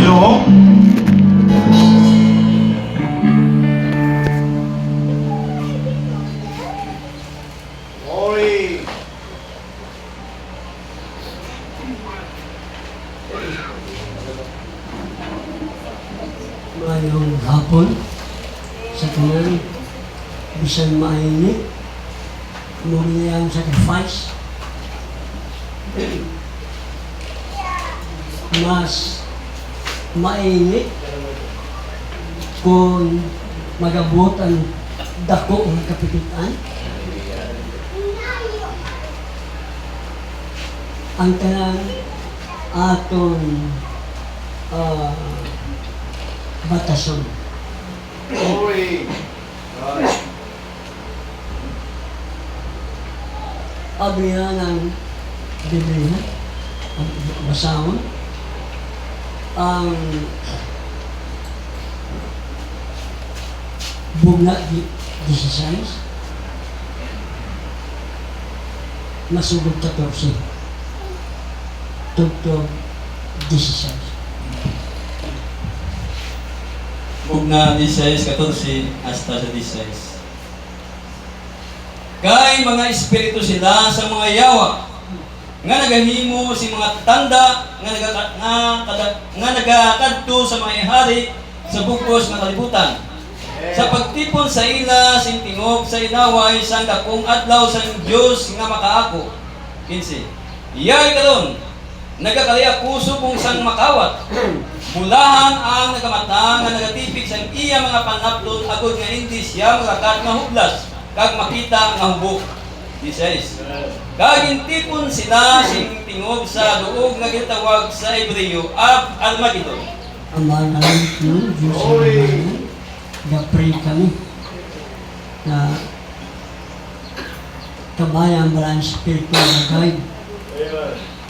Panginoon. Glory. Ngayong hapon, sa tanan, bisan mainit, muli ang sacrifice. Mas mainit kung magabot ang dako ng kapititan. Ang tanan aton batason. Glory. God. Abrihan ng Biblia, ang basahon, ang Bugna 16, masugod 14, tugtog 16. Bugna 16:14 hasta sa 16. Kay mga espiritu sila sa mga yawa nga nagahimo si mga tanda nga nagakadto sa mga hari sa bugos nga kalibutan. Sa pagtipon sa ila sing tingog sa inaway sang dakong adlaw sang Dios nga makaako. 15. Iyay karon nagakaliya puso kung sang makawat. Bulahan ang nagamata nga nagatipik sang iya mga panapton agod nga hindi siya magakat nga hublas kag makita nga hubok. 16. Kag intipon sila sing tingog sa duog nga gitawag sa Hebreo Armageddon. Ama namin ng Diyos sa Panginoon, gapray kami na kabayan balang Espiritu na guide.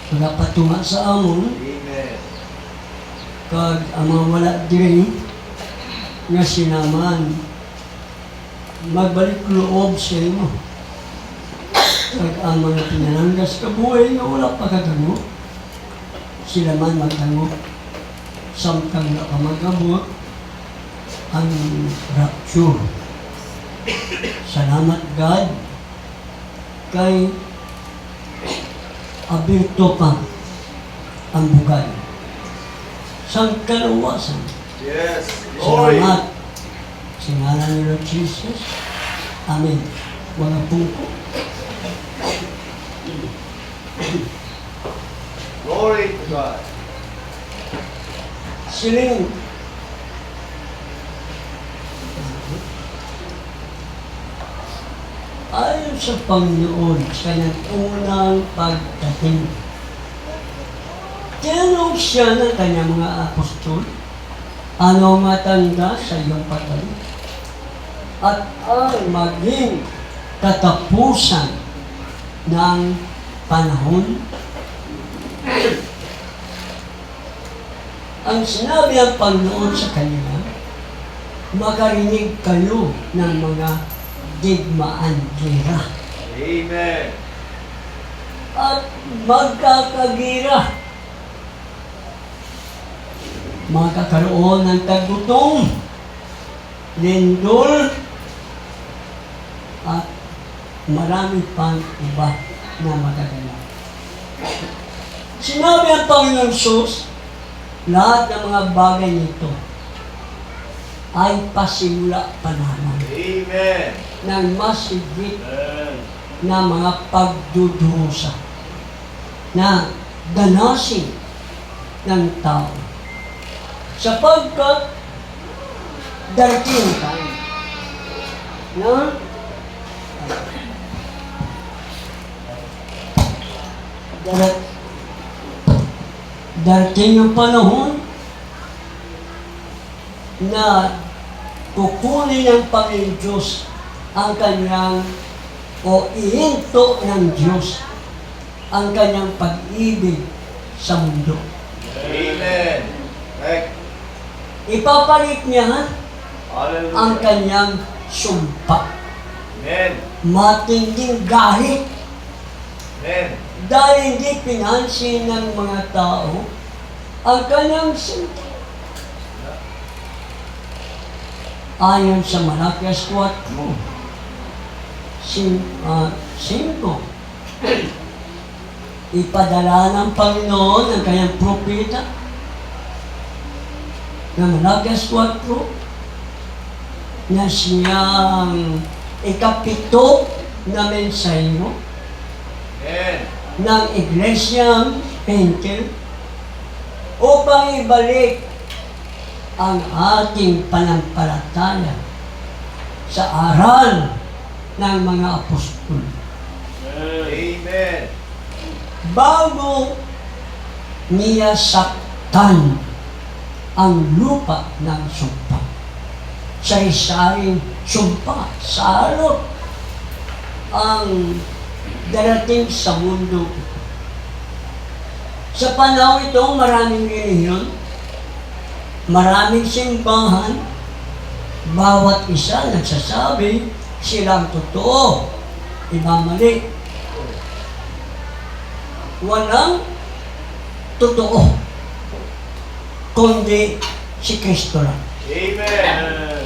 Magapatunga sa amon, Amen. kag ang mga wala diri nga sinaman magbalik loob sa imo. Kag ang mga pinananggas ka buhay nga wala pa kagano, sila man magtango samtang na kamagabot ang rapture. Salamat God kay abirto pa ang bugay sang kaluwasan. Yes. Glory. Salamat sa ngalan ni Lord Jesus. Amen. Mga pungko. Glory to God. Siling. Ayon sa Panginoon sa kanyang unang pagdating, tinanong siya ng kanyang mga apostol, ano matanda sa iyong pagdating? At ang maging katapusan ng panahon. Ang sinabi ng Panginoon sa kanila, makarinig kayo ng mga digmaan gira Amen. at magkakagira. Magkakaroon ng tagutom, lindol, at marami pang iba na magaganap. Sinabi ang Panginoon Sus, lahat ng mga bagay nito ay pasimula pa naman Amen. ng mas higit Amen. na mga pagdudusa na danasin ng tao. Sapagkat darating ang time na darating ang panahon na kukunin ng Panginoon Diyos ang kanyang o ihinto ng Diyos ang kanyang pag-ibig sa mundo. Amen. Right. Ipapalit niya Hallelujah. ang kanyang sumpa. Amen. Matinding galit Amen. dahil hindi pinansin ng mga tao ang kanyang sinti. Ayon sa Malakias 4, 5, ipadala ng Panginoon ang kanyang propeta na Malakias 4 na siyang ikapito na mensahero Amen. ng Iglesyang Henkel upang ibalik ang ating panampalataya sa aral ng mga apostol. Amen. Bago niya saktan ang lupa ng sumpa. Sari-saring sumpa, salot ang darating sa mundo. Sa panahon ito, maraming relihiyon, maraming simbahan, bawat isa nagsasabi silang totoo, iba mali. Walang totoo, kundi si Kristo lang. Amen.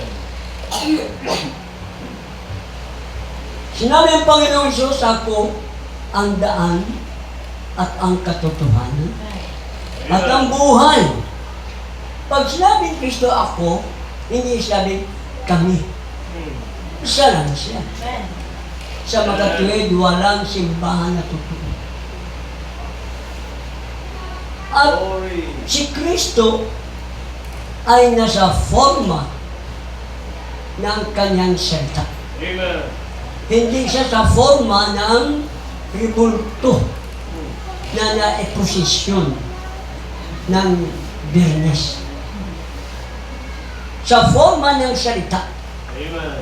Sinabi ng Panginoong Hesus, ako ang daan at ang katotohanan at ang buhay. Pag sinabing Kristo ako, hindi sinabing kami. Isa lang siya. Sa makatuwid, walang simbahan na totoo. At Glory. si Kristo ay nasa forma ng kanyang salita. Amen. Hindi siya sa forma ng ribulto na naiposisyon ng Bernes. Sa forma ng salita. Amen.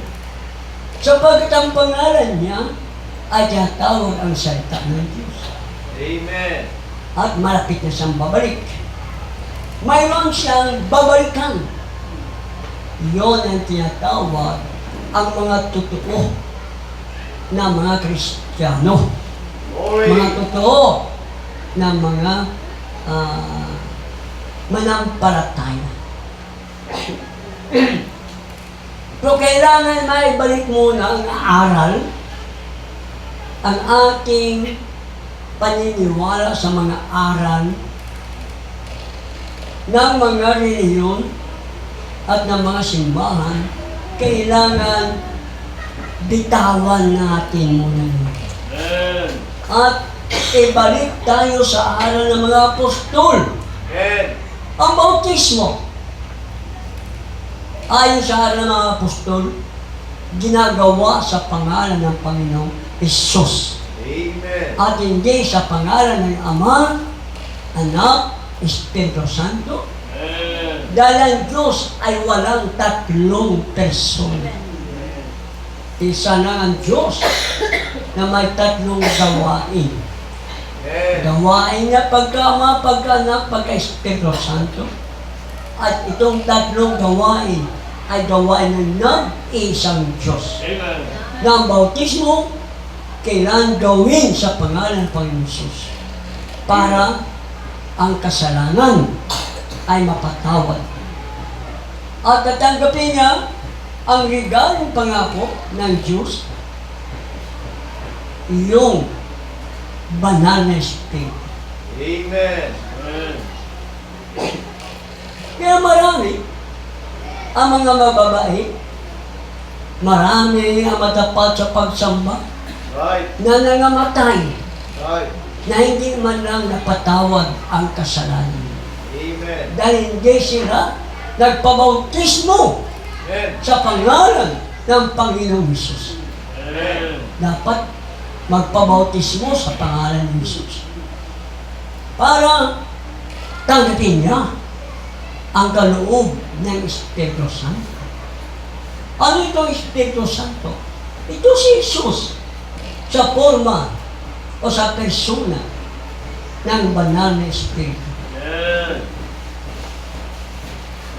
Sapagkat ang pangalan niya ay tinatawag ang salita ng Diyos. Amen. At malapit na siyang babalik. Mayroon siyang babalikan. Iyon ang tinatawag ang mga totoo na mga Kristiyano. Glory. Mga totoo na mga manampalataya. Pero kailangan maibalik muna ang aral, ang ating paniniwala sa mga aral ng mga reliyon at ng mga simbahan. Kailangan bitawan natin muna yun. Amen. At ibalik tayo sa aral ng mga apostol. Amen. Ang bautismo, ayon sa aral ng mga apostol, ginagawa sa pangalan ng Panginoong Hesus. Amen. At hindi sa pangalan ng Ama, Anak, Espiritu Santo. Amen. Dahil ang Diyos ay walang tatlong persona. Isa na ang Diyos na may tatlong gawain. Amen. Gawain niya pagka-Ama, pagka-Anak, pagka-Espiritu Santo. At itong tatlong gawain ay gawain ng nag-iisang Diyos. Amen. Na ang bautismo, kailangan gawin sa pangalan ng Panginoon Hesus para ang kasalanan ay mapatawad. At tatanggapin niya ang regalong pangako ng Diyos, yung banal na Espiritu. Amen. Amen. Kaya marami ang mga mababae, marami ang matapat sa pagsamba, Right. na nangamatay, Right. na hindi man lang napatawad ang kasalanan. Amen. Dahil hindi sila nagpabautismo Amen. sa pangalan ng Panginoong Hesus. Amen. Dapat magpabautismo sa pangalan ng Hesus para tanggapin niya ang kaloob ng Espiritu Santo. Ano itong Espiritu Santo? Ito si Hesus sa forma o sa persona ng banal na Espiritu. Amen.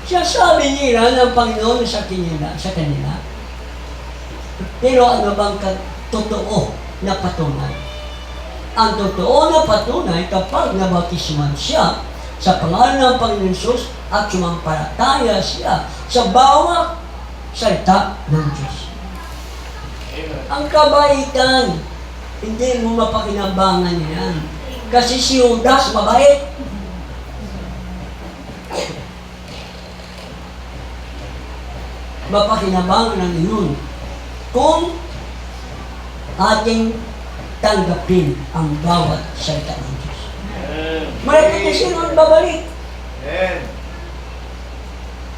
Siya sabi nila ng Panginoon sa kanila, pero ano bang totoo na patunay? Ang totoo na patunay kapag nabautisman siya sa pangalan ng Panginoon Hesus at sumampalataya siya sa bawat salita ng Diyos. Amen. Ang kabaitan, hindi mo mapakinabangan yan. Kasi si Judas mabait. Mapakinabangan ng iyon kung ating tanggapin ang bawat salita ng Diyos. Amen. Malapit na sino ang babalik. Amen.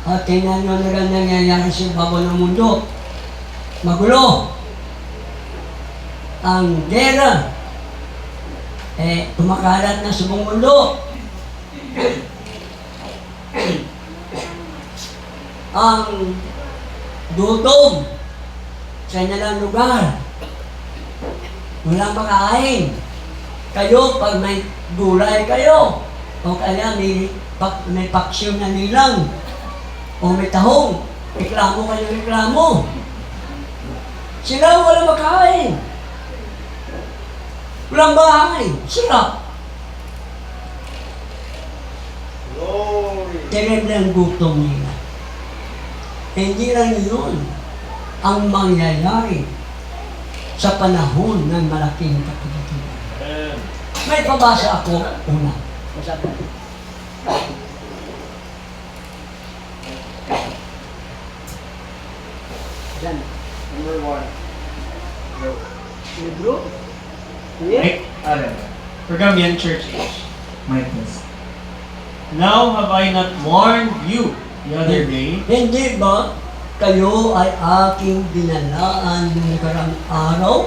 At tingnan nyo na lang nangyayari sa babo ng mundo. Magulo. Ang gera, kumakalat na sa buong mundo. Ang gutom sa inalang lugar. Walang makain. Kayo, pag may gulay kayo, o kaya may paksyon na nilang, o may tahong, reklamo kayo, reklamo. Sila walang makain. Walang bahay. Sila. Glory. Terrible ang gutom nila. Hindi lang yun ang mangyayari sa panahon ng malaking kapaligiran. Amen. May pabasa ako una. Basa ko. Yan. Number 1. Go. Libro? Yeah. Pergamian Church Age. Michaels. Now have I not warned you the other day? Hindi ba kayo ay aking binalaan ng nakarang araw?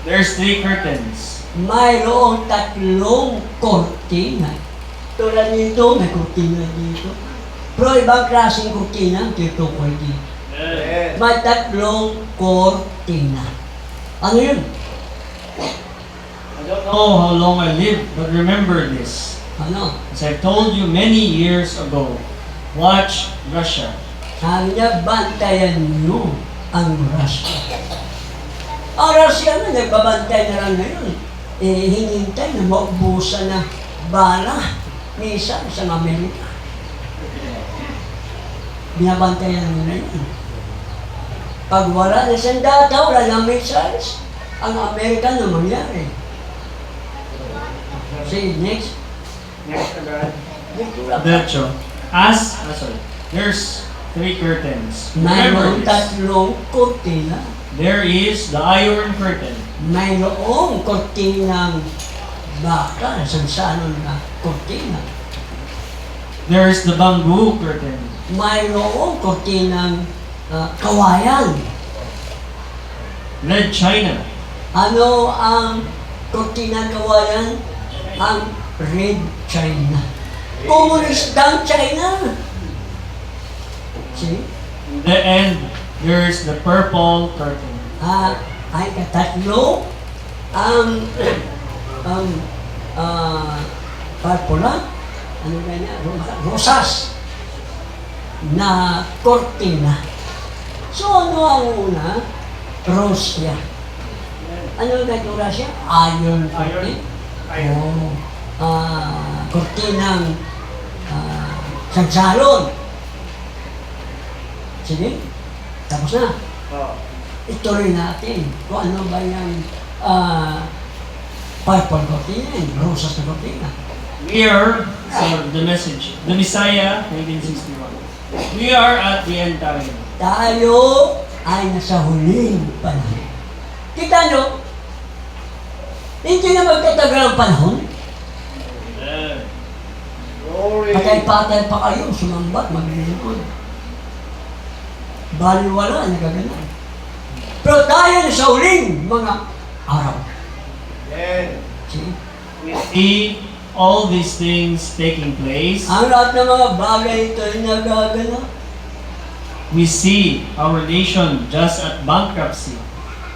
There's 3 curtains. Mayroong 3 kortina. Tulad nito, may kortina dito. Pero ibang klaseng kortina, dito ko dito. Amen. May 3 kortina. Ano yun? I don't know how long I live, but remember this. Ano? As I've told you many years ago, watch Russia. Sabi niya, bantayan niyo ang Russia. Ang Russia na, nagbabantay na lang ngayon. Hinintay na maubusan na bala ni isang Amerika. Binabantayan nila yun. Pag wala na siyang data, wala ng missiles, ang Amerika na mangyari. Say next. Next agad. Derecho. There's 3 curtains. Mayroong Remember this. 3 kortina. There is the iron curtain. Mayroong kortinang baka, sansanon na kortina. There's the bamboo curtain. Mayroong kortinang kawayan. Red China. Ano ang kortinang kawayan? Ang Red China. Komunistang China. See? In the end, there's the purple curtain. Ay katatlo ang purpula, ano ganyan, rosas na kortina. So ano ang una? Russia. Ano ganito Russia? Iron curtain. Iron. Kortinang sansalon. Sige, tapos na. Oh. Ituloy natin kung ano ba yung purple cortina, rosas na cortina. We are, so the message, the Messiah, 1961. We are at the end time. Tayo ay nasa huling panahon. Kita nyo, hindi na magtatagal ang panahon. Amen. Glory. Patay-patay pa kayo, sumambat, maglilingkod. Baliwala, nagaganan. Pero tayo na sa huling mga araw. Amen. See? We see all these things taking place. Ang lahat ng mga bagay ito ay nagaganap. We see our nation just at bankruptcy.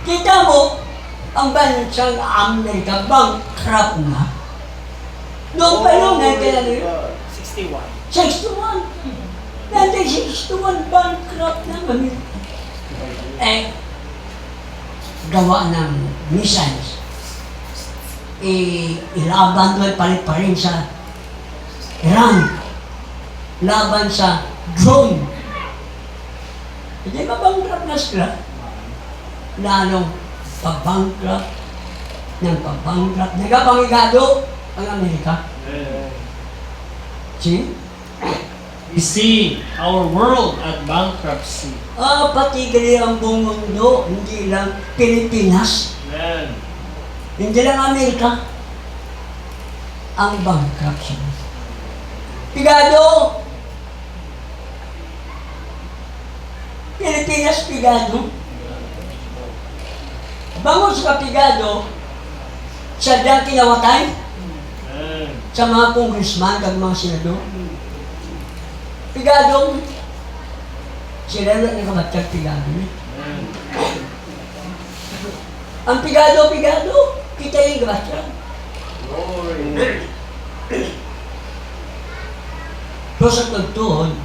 Kita mo, ang bansang Amerika, bankrupt na. Noong pa yung 61. 61. 1961, bankrupt na kami. Gawa ng missiles. Ilaban doon palit pa rin sa Iran. Laban sa drone. Hindi mabangkrap na sila. Lalong pabangkrap ng pabangkrap. Nagapangigado ang Amerika. See? We see our world at bankruptcy. Pati gali ang buong mundo, hindi lang Pilipinas, Amen. hindi lang Amerika, ang bankruptcy. Pigado! Pilipinas, pigado. Bangon sa kapigado, sa diyang kinawatay, Amen. sa mga congressman at mga senador. Pigadong, sila lang nakabatag pigado. Ang pigado, kita yung kabatag. Glory. Pero sa tagtuon,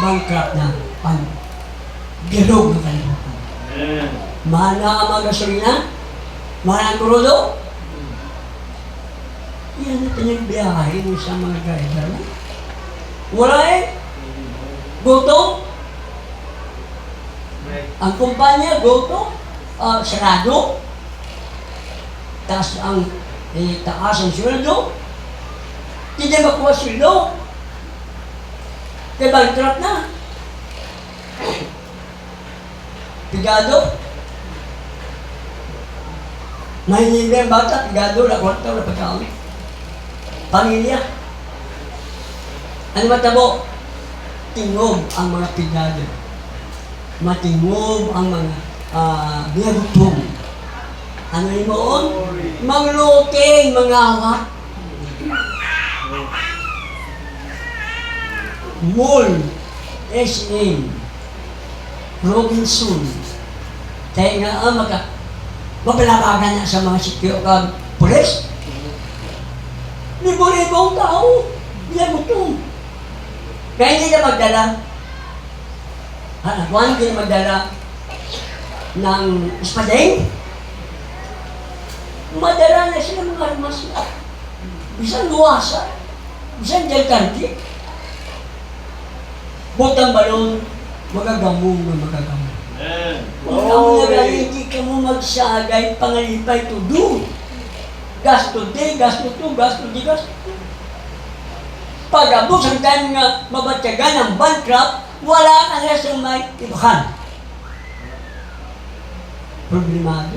bankrupt na bilog na kalimutan. Amen. Mahal na ang mga gasolina, mahal ang krudo. Yan natin yung biyahe mo sa mga driver. Wala eh. Gutom. Ang kumpanya, gutom. Sarado. Taas ang taas ang sweldo. Hindi makuha sweldo. Kaya bankrupt na. Pigado. Mahinimba ang bata, pigado, lakwarta, napagkawin. Pamilya. Ano matabo? Tingog ang mga pigado. Matingog ang mga biyagutong. Ano yung moon? Mangluking, mga awat. Mall, SM, Robinson. Kaya nga, mapalabagan na sa mga sikyo kag pulis. Libo-libong tao, biyagutong. Kaya hindi na magdala. Juan, hindi na magdala ng espadeng. Madala na sila mga armas na. Bisan luwasa, bisan jalkanti. Butang balon, magagamong na magagamong. Amen. Kung ako na hindi ka mo magsagay, pangalipay to do. Gasto di, gasto to, gasto di, gasto to. Pag-abot ang time nga mabatyagan ng bankrupt, wala ka na sa may ibahan. Problemado.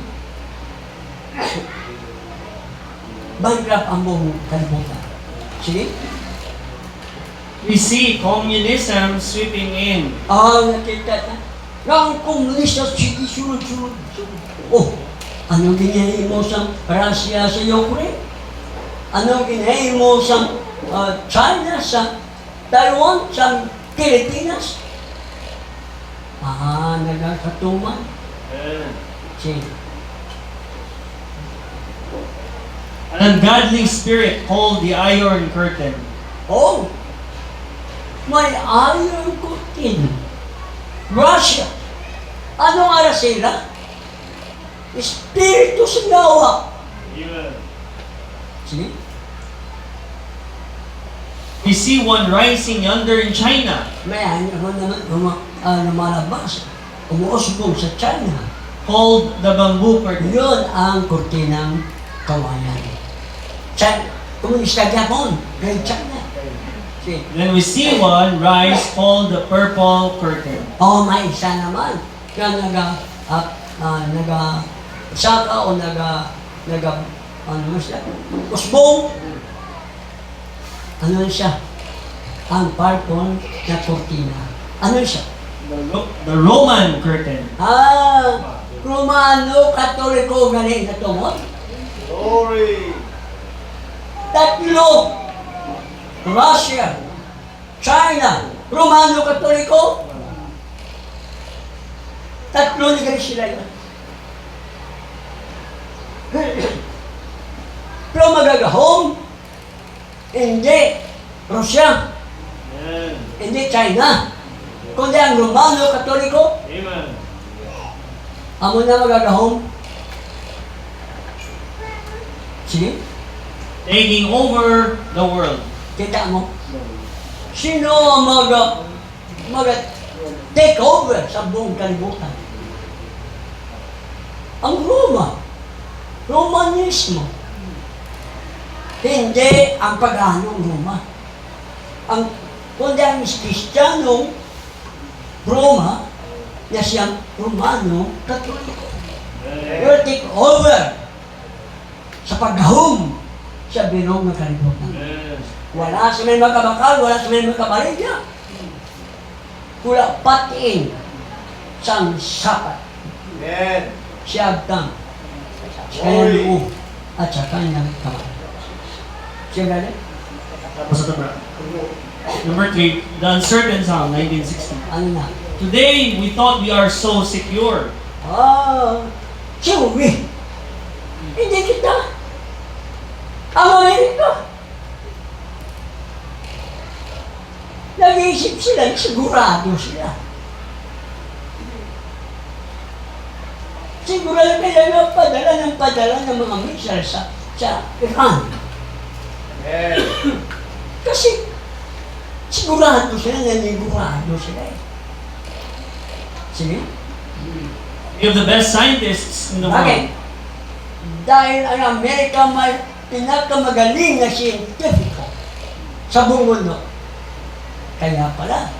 Bankrupt ang buong kalibutan. Sige? We see communism sweeping in. Nakita na. Ang komunista, sige, sunod. Oh, anong ginahin mo sa Russia sa Ukraine? Anong ginahin mo sa China, sa Taiwan, sa Pilipinas? Nagkakatuman. Amen. Sige. An ungodly spirit called the Iron Curtain. Oh, may iron curtain. Russia. Anong aras sila? Espiritu sa gawa. Amen. Sige. We see one rising yonder in China, May ano naman lumalabas. Umuusbong sa China. called the Bamboo Curtain. Yun ang kurtinang kawayan. China. Komunista Japon. Kay China. Sige. Then we see one rise called the Purple Curtain. May isa naman. Kaya saka o ano siya? Usbong. Ano siya? Ang purple na kurtina. Ano siya? The Roman Curtain. Romano, Katoliko, galing na tumot. Glory. Tatlo. Russia, China, Romano, Katoliko. Tatlo ni galing sila yun. Pero magagahong, hindi Russia, Amen. hindi China, kundi ang Romano, Katoliko. Amen. Amo na magagahong. Sige, Taking over the world. kita mo. Sino ang take over sa buong kalibutan. Ang Roma, Romanismo, hindi ang paganong Roma. Kundi ang Kristiyanong Roma, na siyang Romano Katoliko. Will take over sa paghahom sa birong ng kalibutan. Wala sa may magkabakal, wala sa may magkabaligya. Kula patiin sang sapat. Amen. Siya agtang sa kanyang loob at sa kanyang kamay. Siya gani? Tapos ito bro. Number 3, the uncertain song, 1960. Ano na? Today, we thought we are so secure. Siyempre, hindi kita. Ang Amerika. Nag-iisip sila, sigurado sila. Sigurado kaya nga padala ng mga missile sa Iran. Amen. Kasi sigurado sila, nanigurado sila eh. Sige? We have the best scientists in the Bakit? world. Dahil ang Amerika may pinakamagaling na siyentipiko sa buong mundo. Kaya pala,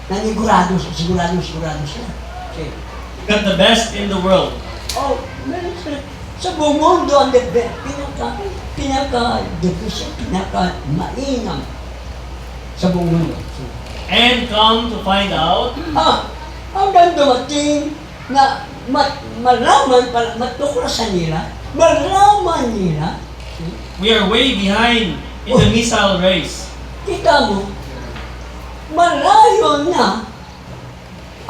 sigurado sila. Sige. We got the best in the world. Meron sila. Sa buong mundo, ang pinaka-mainam sa buong mundo. And come to find out, Hanggang dumating na malaman pala, matuklasan nila, malaman nila, we are way behind in the missile race. kita mo, malayo na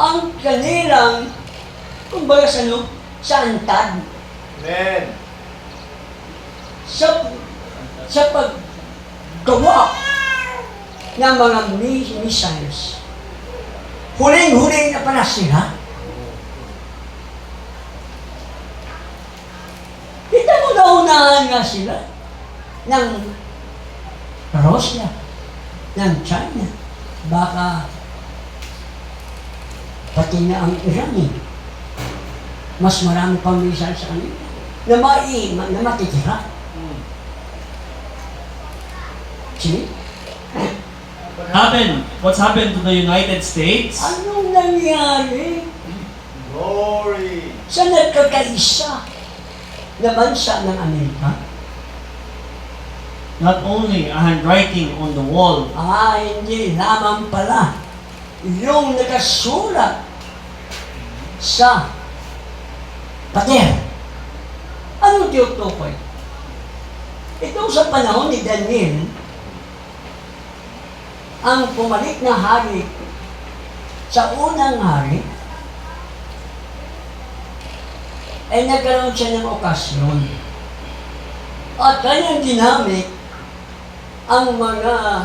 ang kanilang, kumbaga sa antad, Amen. sa paggawa ng mga missiles. Huling-huling na pala sila. Kita mo naunahan nga sila ng Russia, ng China, baka pati na ang Iran eh. Mas marami pang missile sa kanila na matitira. Sige? What's happened to the United States? Anong nangyari Glory. sa nagkakaisa na bansa ng Amerika? Not only a handwriting on the wall, Hindi lamang pala yung nakasulat sa pader. Anong tinutukoy? Ito sa panahon ni Daniel, ang pumalik na hari sa unang hari, ay nagkaroon siya ng okasyon. At kanyang ginamit ang mga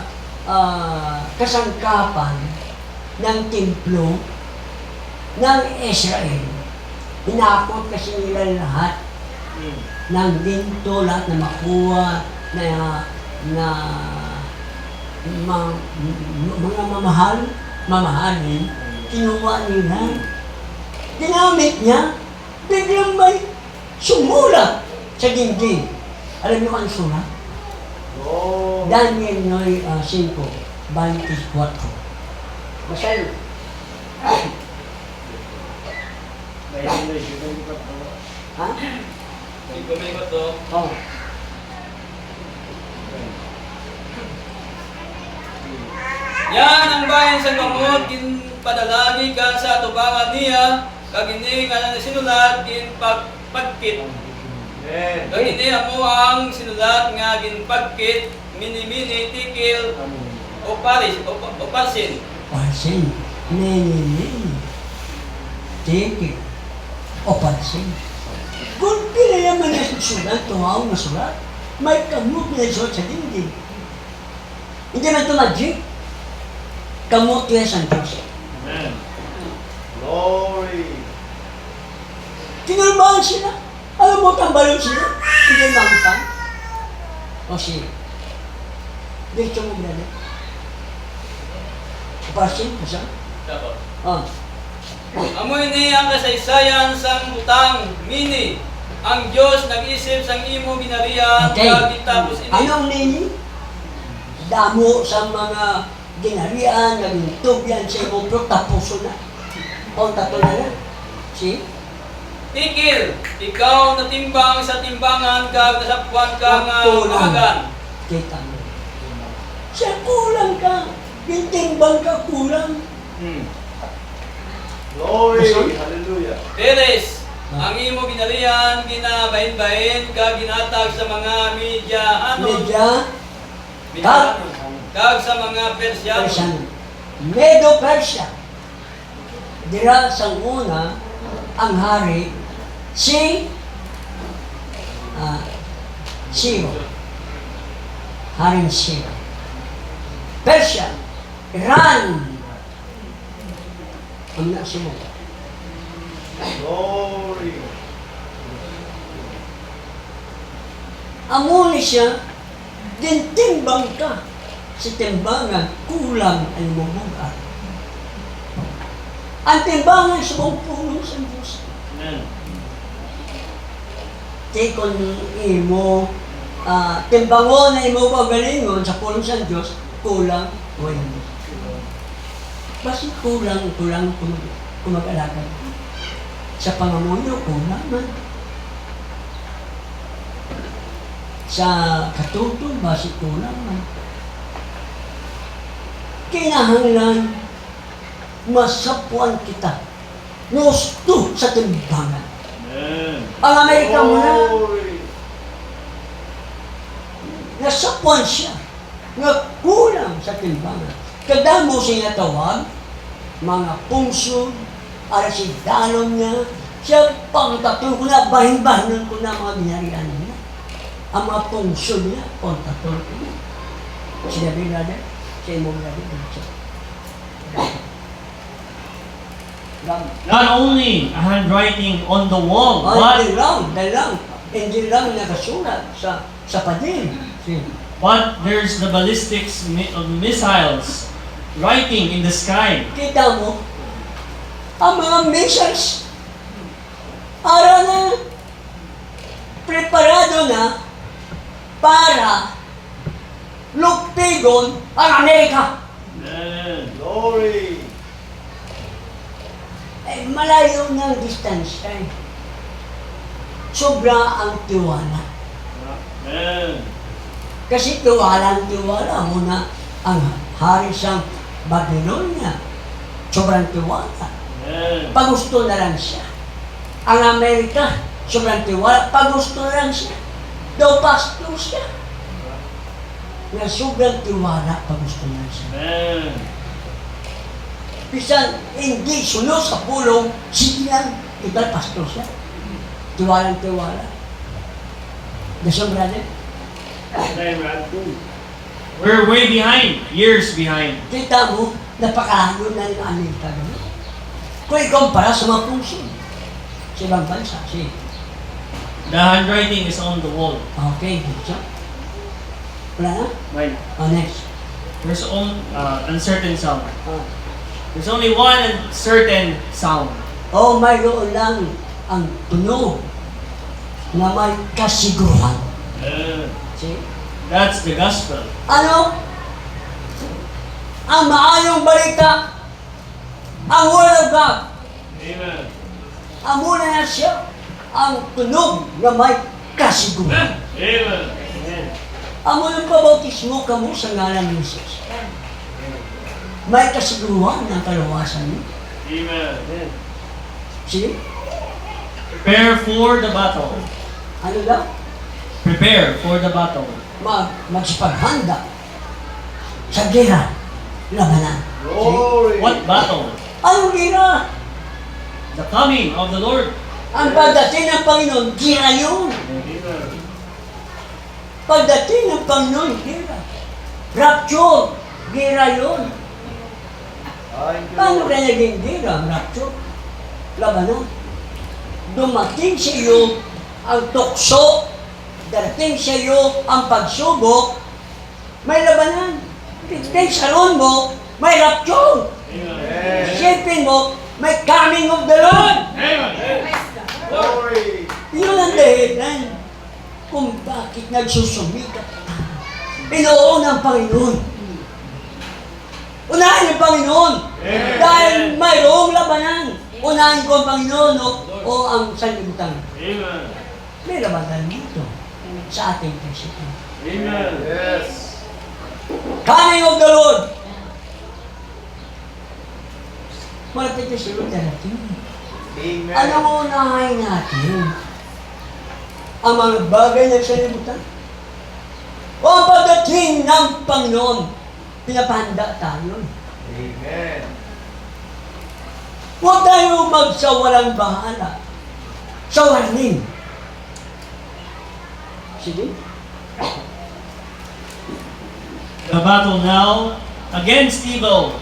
kasangkapan ng templo ng Israel. Hinakot kasi nila lahat ng ginto, lahat na makuha na mga mamahalin, kinuha nila. Ginamit niya, biglang may sumulat sa dingding. Alam niyo kung ano sulat? Glory. Daniel 5:24. Basahin. May English, you can look up. Ha? Ikumingot to. Oh. Yan ang bayan sa Gamot, padalagi ka sa tubangan niya, kagini nga na sinulat, pagkit. Amen. Kagini mo ang sinulat nga ginpagkit, mini-mini, tikil, o parsin. Pansin. Nini. Tiki. O pansin. Kung pila naman na susulat, tumaw na sulat, may kamot na sulat sa dingding. Hindi man ito magic. Kamot yan sa Diyos. Amen. Glory. Tinulbahan sila. Alam mo, tambalon sila. Hindi mamutan. O siya. Dito mo brother. pasin ko sa. Dapat. Ah. Amoy ni ang kasaysayan sang utang, mini. Ang Diyos nag-isip sang imo ginarihan, Okay. kag tapos ini. Anong nini? Damo sa mga ginarian, naging tubyan sa imong pro, tapuso na. O, tato na na. See? Tikil, ikaw natimbang sa timbangan, kag nasapwan ka nga Kulang. mahagan. Kita mo. Siya kulang ka. Bintimbang ka kulang. Glory. Sorry? Hallelujah. Peres, ang imo ginarihan, ginabahin-bahin, kag ginatag sa mga Midyahanon, Medya, Midyahanon, kag sa mga Persyanon. Persian. Medo Persia. Dira sa una, ang hari, si Siro. Haring Siro. Persia. Iran. Ang nasumo. Glory. Amo ni siya, dintimbang ka sa timbangan, kulang ang mabugat. Ang timbangan sa buong puno sa Diyos. Amen. Tikon imo, timbangon na imo pagalingon sa puno sa Diyos, kulang o hindi. Basta kulang kumag-alakan. Sa pangamuyo, kulang man. Sa katutol, basta kulang man. Kinahanglan, masapuan kita. Gusto sa timbangan. Amen. Ang Amerika mo na, Glory. nasapuan siya. Nga kulang sa timbangan. Kada mo siya tawag, mga pungsod, ara si dalong niya, siya pangtatol ko na, bahin-bahinan ko na mga binarian niya. Ang mga pungsod niya, pangtatol ko na. Sinabi na na, sa imong gabi, Not only a handwriting on the wall, Hindi but lang, hindi lang nakasulat sa pader. there's the ballistics missiles writing in the sky. Kita mo, ang mga missiles, ara na, preparado na para lugtigon ang Amerika. Amen. Glory. Eh, malayo ng distansya. Sobra ang tiwala. Amen. Kasi tiwala mo na ang hari sa Babylonia. Sobrang tiwala. Amen. Pagusto na lang siya. Ang Amerika, sobrang tiwala, pagusto na lang siya. Daw pastor siya. Na sobrang tiwala, pagusto na lang siya. Amen. Bisan hindi sunod sa pulong, sige lang, iba pastor siya. Tiwalang tiwala. Gusto mo natin? We're way behind, years behind. Kita mo, napakalayo na ng Amerika. No? Kung ikumpara sa mga puso, sa ibang bansa, sige. The handwriting is on the wall. Okay, good. Wala na? Right. Next. There's uncertain sound. Ah. There's only one certain sound. Mayroon lang ang tunog na may kasiguruhan. Amen. See? That's the gospel. Ano? Ang maayong balita, ang Word of God, Amen. ang muna na siya, ang tunog na may kasiguruhan. Amen. Ang muna pabautismo ka mo sa ngalan ni Jesus. May kasiguruhan ng kalawasan mo. Amen. See? Prepare for the battle. Ano daw? Prepare for the battle. Magsipaghanda sa gera, labanan. Glory. What battle? Anong gera? The coming of the Lord. Ang pagdating ng Panginoon, gera yun. Amen. Pagdating ng Panginoon, gera. Rapture, gera yun. Thank you. Paano kaya naging gera, rapture? Labanan. Dumating sa iyo ang tukso, darating sa iyo ang pagsubok, may labanan. Pagdating sa roon mo, may rapture. Amen. Isipin mo, may coming of the Lord. Glory. Yun ang dahilan kung bakit nagsusumikap. Inuuna ang Panginoon. Unahin ang Panginoon. Amen. Dahil mayroong labanan. Unahin ko ang Panginoon o ang sanlibutan. Amen. May labanan dito sa ating kaisipan. Amen. Yes. Coming of the Lord. Malapit na siya darating. Amen. Ano mo unahin natin? Ang mga bagay na sanlibutan? O ang pagdating ng Panginoon, pinapahanda tayo. Amen. Huwag tayo magsawalang bahala sa warning. Sige. The battle now against evil.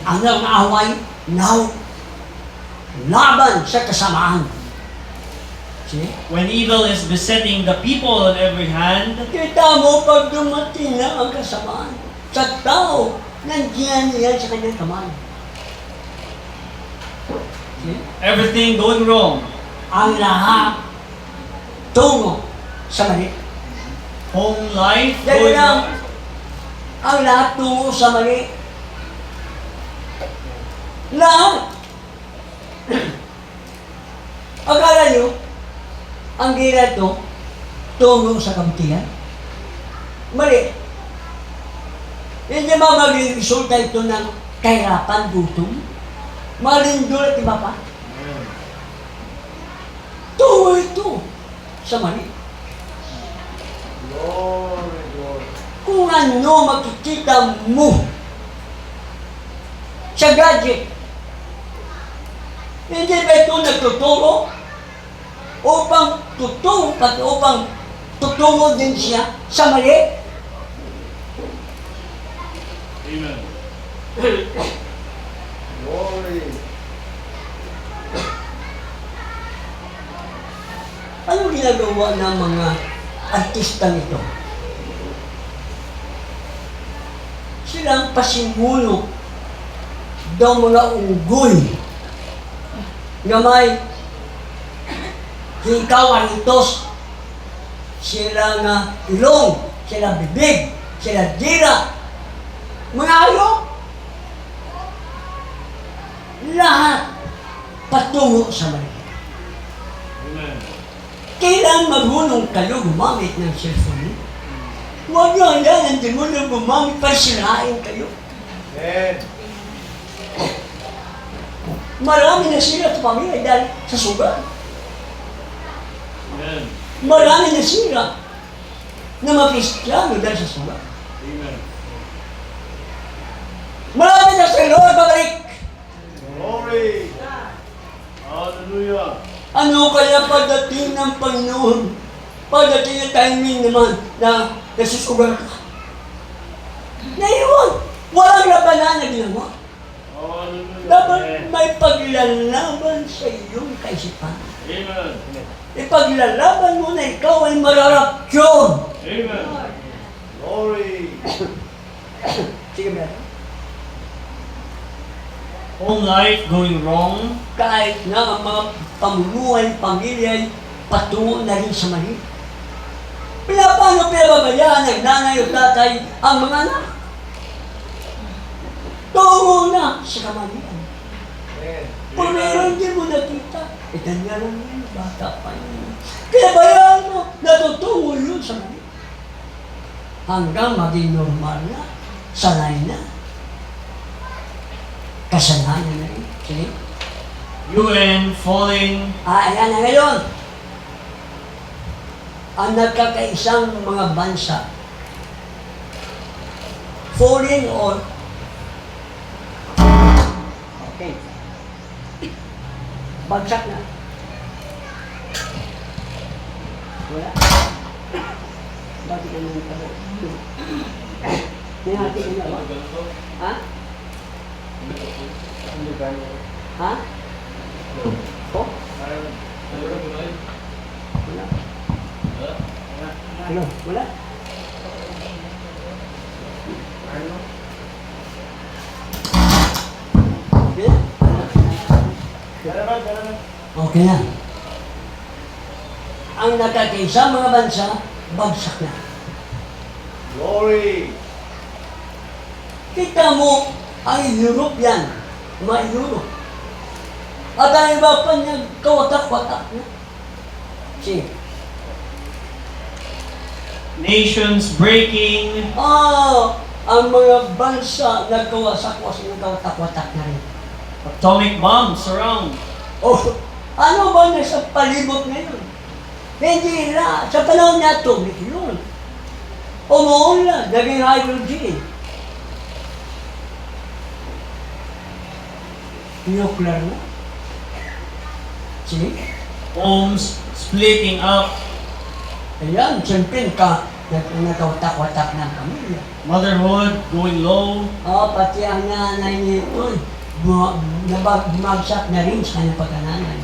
Ang away, now, laban sa kasamaan. Sige. When evil is besetting the people on every hand, Kita mo pag dumating na ang kasamaan sa tao, nandiyan yan sa kanyang kamay. Sige. everything going wrong, Ang lahat tungo sa mali. home life Yan going lang. wrong, Ang lahat tungo sa mali. Lahat. Akala nyo, ang gira ito, tungo sa kabutihan? Mali. Hindi ba maging resulta ito ng kahirapan, gutom? Malindol at iba pa? Tungo ito sa mali. Glory, glory. Kung ano makikita mo sa gadget, hindi ba ito nagtuturo upang tuturo din siya sa mali? Amen. Glory. Anong ginagawa ng mga artistang ito? Silang pasimulok daw mga unggoy na may hingkawanitos, sila nga ilong, sila bibig, sila dira, mga hayop. Lahat patungo sa mali. Amen. Kailan marunong kayo gumamit ng cellphone? Huwag nyo hayaan ang demonyo gumamit para sirain kayo. Amen. Marami na sila sa pamilya dahil sa sugat. Amen. Marami na sila na mga Kristiyano dahil sa sugat. Amen. Marami na sa Lord babalik. Glory. Hallelujah. Ano kaya pagdating ng Panginoon? Pagdating ng timing naman na nasusugat ka. Naiwan. Walang labanan na ginawa. Hallelujah. Dapat may paglalaban sa iyong kaisipan. Amen. Ipaglalaban mo na ikaw ay mararaptyon. Amen. Glory. Sige, brother. home life going wrong, Kahit na ang mga pamumuhay, pamilya ay patungo na rin sa mali. Paano pinababayaan ng nanay o tatay ang mga anak? Tungo na sa kamalian. Amen. Kung meron din mo nakita, ganyan lang yun, bata pa yun. Kaya bayaan mo, natutungo yun sa mali. Hanggang maging normal na, sanay na. Kasalanan na rin. Sige? UN falling, Ayan na ngayon. Ang nagkakaisang mga bansa, falling or okay. Bagsak na. Wala. Bakit ka nang tabo? May hati ka na ba? Ha? Ha? Oh? Wala. Ano? Wala? Okay na? Okay na. Ang nakakaisa mga bansa, bagsak na. Glory. Kita mo, ang European, mga Europe. At ang iba pa niya, kawatak-watak na. Sige. Nations breaking. Ang mga bansa nagkawasak-wasak ng kawatak-watak na rin. Atomic bombs around. Ano ba nasa palibot ngayon? Hindi na. Sa panahon na atomic yun. Umuulan, naging hydrogen. Nuclear na. See? Homes splitting up. Ayan, siyempre nagkawatak-watak ng pamilya. Motherhood going low. Pati ang nanay nito, bumagsak na rin sa kanyang pagkananay.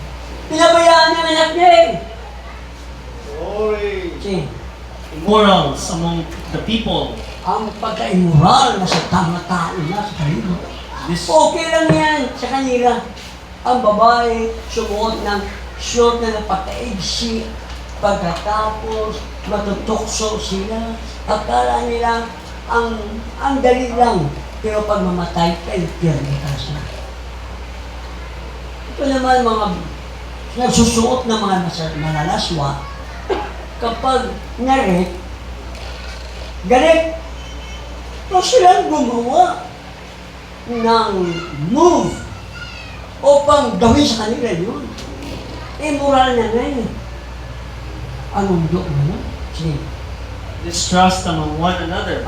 Pinabayaan niya ang anak niya eh. Glory. See? Immorals among the people. Ang pagka-immoral na sa tama-tao na sa kalibot. This Okay lang yan sa kanila. Ang babae sumuot ng short na napaka-egsi. Pagkatapos matutokso sila. Akala nila ang dali lang. Pero pag mamatay ka, ipirmitas na. Ito naman mga nagsusuot ng mga malalaswa. Kapag na-rape, galit. O silang gumawa ng move upang gawin sa kanila yun. Immoral na ngayon. Anong do mo? Sige. distrust among one another.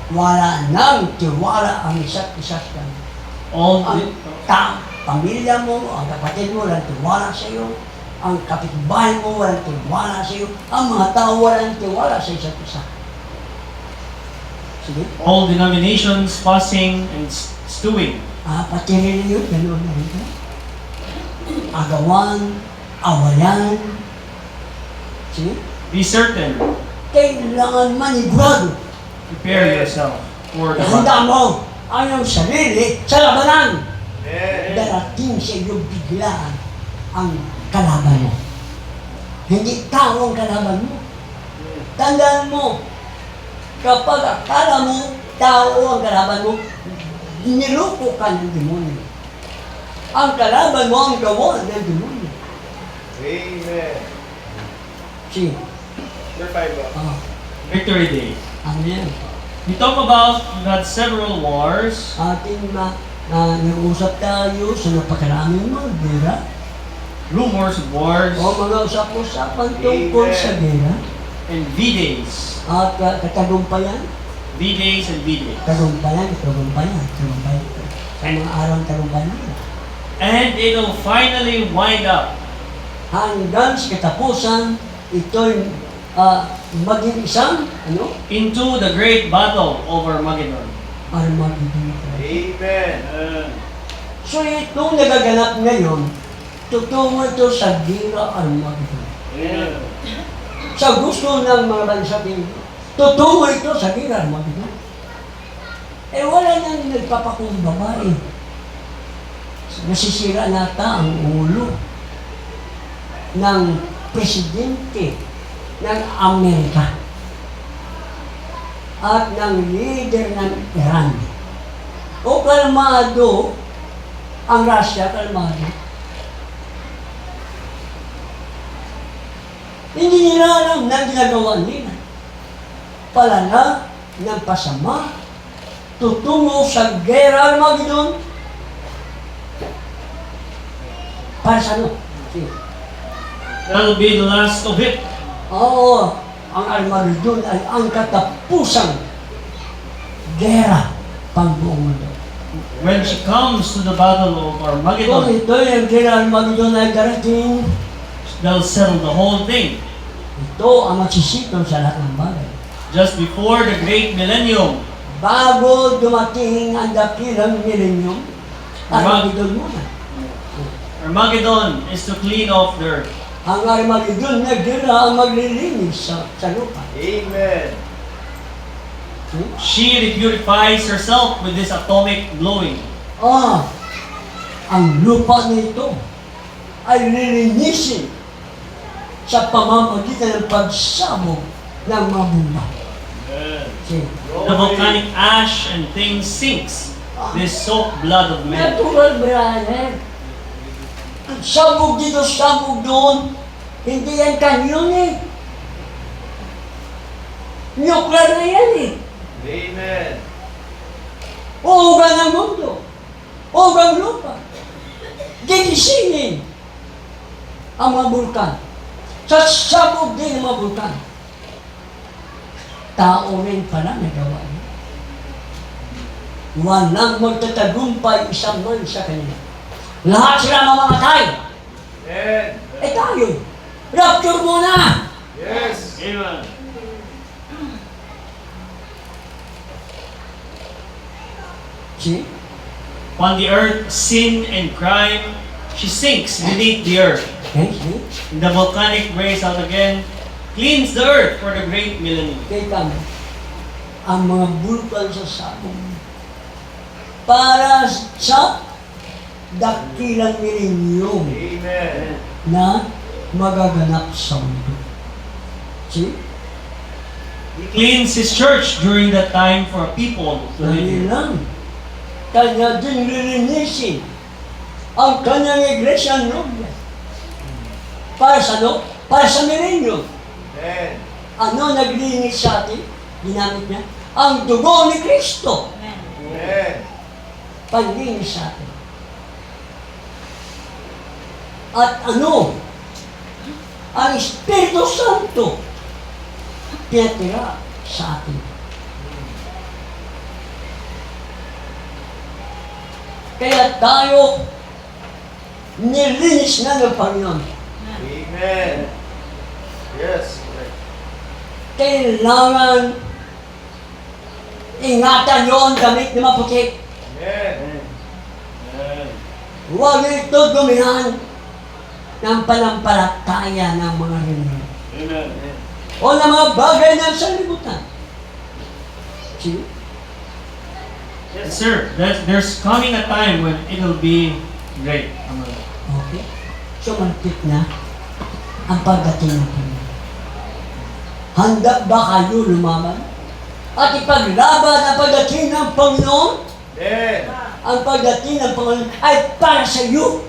Wala nang tiwala ang isa't isa sa kanila. All Ang pamilya mo, ang kapatid mo, walang tiwala sa iyo. Ang kapitbahay mo, walang tiwala sa iyo. Ang mga tao, walang tiwala sa isa't isa. Sige. all denominations fussing and stewing. Pati rin yun, ganoon na rin. Agawan, awayan. Sige. Be certain. Kailangan manigurado. Prepare yourself for the Handa battle. mo ang iyong sarili sa labanan. Amen. Darating sa iyo biglaan ang kalaban mo. Hindi tao ang kalaban mo. Tandaan mo, kapag akala mo tao ang kalaban mo, niloko ka ng demonyo. Ang kalaban mo ang gawa ng demonyo. Amen. See, Number 5. Victory Day. ano yan? We talk about we've had several wars, Ating nag-usap tayo sa napakaraming mga gera. rumors of wars, O mga usap-usapan tungkol sa gera. and V-days. At katagumpayan. V-days and V-days. Tagumpayan. Sa mga araw ng tagumpayan. And it'll finally wind up Hanggang sa katapusan, ito'y maging isang, into the great battle over Armageddon. Armageddon. Amen. So itong nagaganap ngayon, tutungo ito sa Gira Armageddon. Amen. Sa gusto ng mga bansa Pilipino, tutungo ito sa Gira Armageddon. Wala nang nagpapakumbaba eh. Nasisira nata ang ulo ng presidente ng Amerika at ng leader ng Iran. O kalmado, ang Russia, kalmado. Hindi nila alam na ginagawa nila. Palala ng pasama, tutungo sa Gera Armageddon. Para sa ano? Sige. That'll be the last of it. Oo, ang Armageddon ay ang katapusang gera pangbuong mundo. When she comes to the battle of Kung Armageddon, ito yung gera Armageddon ay darating, they'll settle the whole thing. ito ang magsisitol sa lahat ng bagay. Just before the great millennium, Bago dumating ang dakilang milenyum, Armageddon muna. Armageddon is to clean off the earth. Ang Armageddon na gera ang maglilinis sa lupa. Amen. She repurifies herself with this atomic blowing. ang lupa na ito ay lilinisin sa pamamagitan ng pagsabog ng mga bunga. See? The volcanic ash and things sinks. They soak blood of men. Natural, brother. Ang sabog dito, sabog doon. Hindi yan kanyon eh. Nuclear na yan eh. Amen. Uugan ng mundo. Uugang lupa. Gigisingin ang mga bulkan. Sa sabog din ang mga bulkan. Tao rin pala nagawa niya. Walang magtatagumpay isang man sa kanila. Lahat sila mamamatay. Amen. Eh tayo, rapture muna. Yes. Amen. See? When the earth sin and crime, she sinks beneath the earth. Okay, see? And the volcanic rays out again, cleans the earth for the great millennium. Kita mo, ang mga bulkan sa sabong para sa dakilang milenyum Amen. na magaganap sa mundo. See? He cleans His church during that time for a people to live Dahil in. lang, kanya din lilinisin ang kanyang iglesia noble. Para sa ano? Para sa milenyum. Amen. Ano naglinis sa atin? Ginamit niya? Ang dugo ni Kristo. Amen. Paglinis sa atin. At ano? Ang Espiritu Santo pinatira sa atin. Kaya tayo nilinis na ng Panginoon. Amen. Yes. Kailangan ingatan yun gamit na maputi. Amen. Huwag ito gumihan ng panampalataya ng mga rinyo. Amen. O ng mga bagay ng sanlibutan. See? Yes, sir. There's coming a time when it'll be great. Amen. Okay? So, malapit na ang pagdating ng Panginoon. Handa ba kayo lumaban? At ipaglaban ang pagdating ng Panginoon? Amen. Ang pagdating ng Panginoon ay para sa iyo.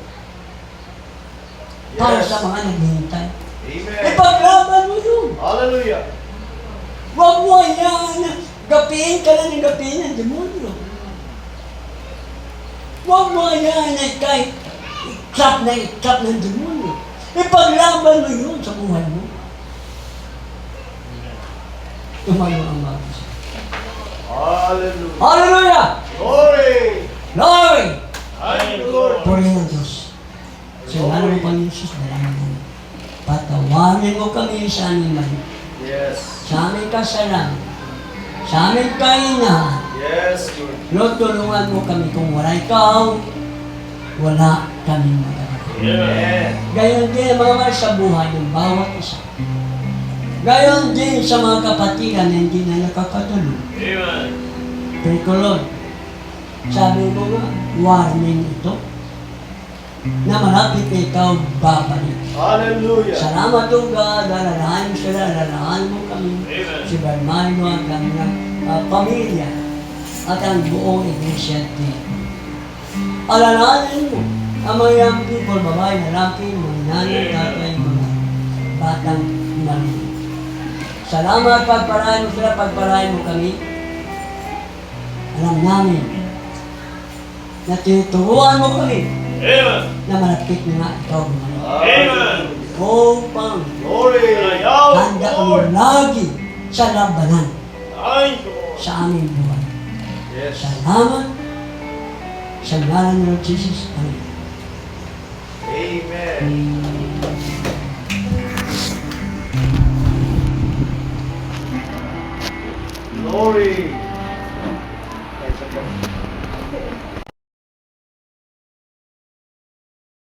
Para Yes. sa mga naghihintay. Amen. Ipaglaban mo yun. Hallelujah. Huwag mo hayaan na gapiin ka lang ng gapiin ng demonyo. Huwag mo hayaan na ikay itrap ng demonyo. Ipaglaban mo yun sa buhay mo. Tumayo ang mga Diyos. Hallelujah. Hallelujah! Glory. Glory! Hallelujah. Purihin ang Diyos. So, ano mo Panginoon Jesus, dalangin mo. Patawarin mo kami sa aming mali. Yes. Sa aming kasalanan. Sa aming kainahan. Yes, Lord. Lord, tulungan mo kami kung wala ikaw, wala kaming magagawa. Amen. Gayon din ang mga mahal sa buhay ng bawat isa. Gayon din sa mga kapatiran na hindi na nakakatulog. Amen. Pray ko, Lord, sabi mo nga, warning ito, na malapit na ikaw babalik. Hallelujah. Salamat o God, alalahanin mo sila, alalahanin mo kami, Amen. si Barmano at kanyang pamilya, at ang buong iglesia dito. Alalahanin mo ang mga young people, babae, lalaki, mga nanay, tatay, mga batang maliit. Salamat, pagpalain mo sila, pagpalain mo kami. Alam namin na tinuturuan mo kami Amen. na malapit na nga ikaw bumalik. Amen. Upang Glory. handa kami lagi sa labanan Ay, Lord. sa aming buhay. Yes. Salamat sa ngalan ng Lord Jesus. Amen. Amen. Amen.